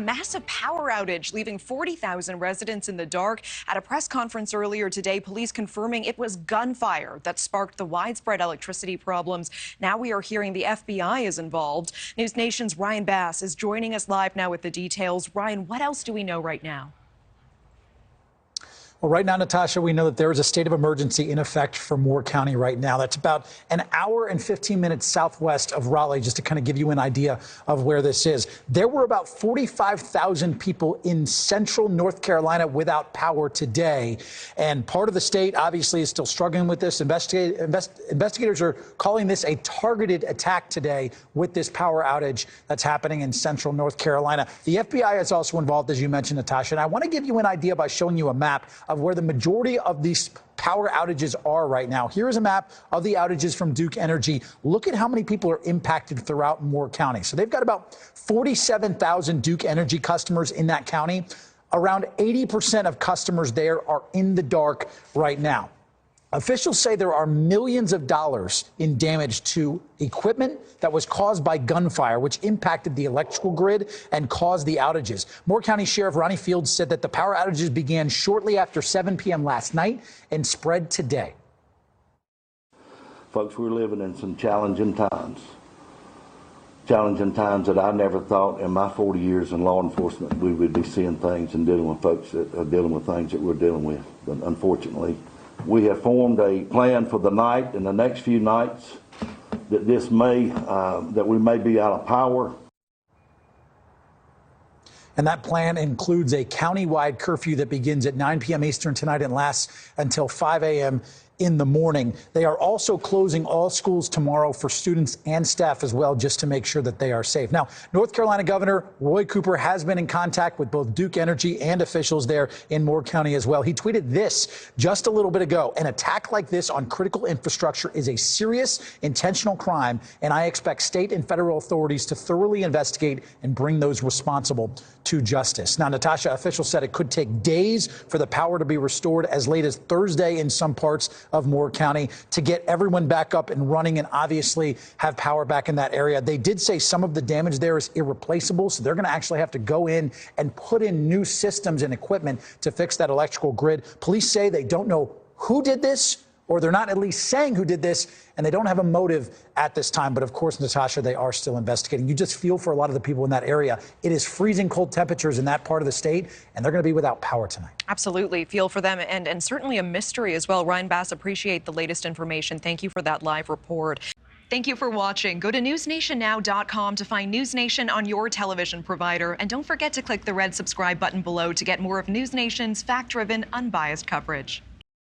massive power outage, leaving 40,000 residents in the dark. At a press conference earlier today, police confirming it was gunfire that sparked the widespread electricity problems. Now we are hearing the FBI is involved. News Nation's Ryan Bass is joining us live now with the details. Ryan, what else do we know right now? Well, right now, Natasha, we know that there is a state of emergency in effect for Moore County right now. That's about an hour and 15 minutes southwest of Raleigh, just to kind of give you an idea of where this is. There were about 45,000 people in central North Carolina without power today. And part of the state, obviously, is still struggling with this. Investigators are calling this a targeted attack today with this power outage that's happening in central North Carolina. The FBI is also involved, as you mentioned, Natasha. And I want to give you an idea by showing you a map of where the majority of these power outages are right now. Here is a map of the outages from Duke Energy. Look at how many people are impacted throughout Moore County. So they've got about 47,000 Duke Energy customers in that county. Around 80% of customers there are in the dark right now. Officials say there are millions of dollars in damage to equipment that was caused by gunfire, which impacted the electrical grid and caused the outages. Moore County Sheriff Ronnie Fields said that the power outages began shortly after 7 p.m. last night and spread today. Folks, we're living in some challenging times that I never thought in my 40 years in law enforcement we would be seeing things and dealing with folks that are dealing with things that we're dealing with. But unfortunately, we have formed a plan for the night and the next few nights that that we may be out of power. And that plan includes a countywide curfew that begins at 9 p.m. Eastern tonight and lasts until 5 a.m. in the morning. They are also closing all schools tomorrow for students and staff as well, just to make sure that they are safe. Now, North Carolina Governor Roy Cooper has been in contact with both Duke Energy and officials there in Moore County as well. He tweeted this just a little bit ago: an attack like this on critical infrastructure is a serious, intentional crime, and I expect state and federal authorities to thoroughly investigate and bring those responsible to justice. Now, Natasha, officials said it could take days for the power to be restored, as late as Thursday in some parts of Moore County, to get everyone back up and running and obviously have power back in that area. They did say some of the damage there is irreplaceable, so they're going to actually have to go in and put in new systems and equipment to fix that electrical grid. Police say they don't know who did this, or they're not at least saying who did this, and they don't have a motive at this time. But of course, Natasha, they are still investigating. You just feel for a lot of the people in that area. It is freezing cold temperatures in that part of the state, and they're going to be without power tonight. Absolutely. Feel for them, and certainly a mystery as well. Ryan Bass, appreciate the latest information. Thank you for that live report. Thank you for watching. Go to newsnationnow.com to find News Nation on your television provider. And don't forget to click the red subscribe button below to get more of News Nation's fact-driven, unbiased coverage.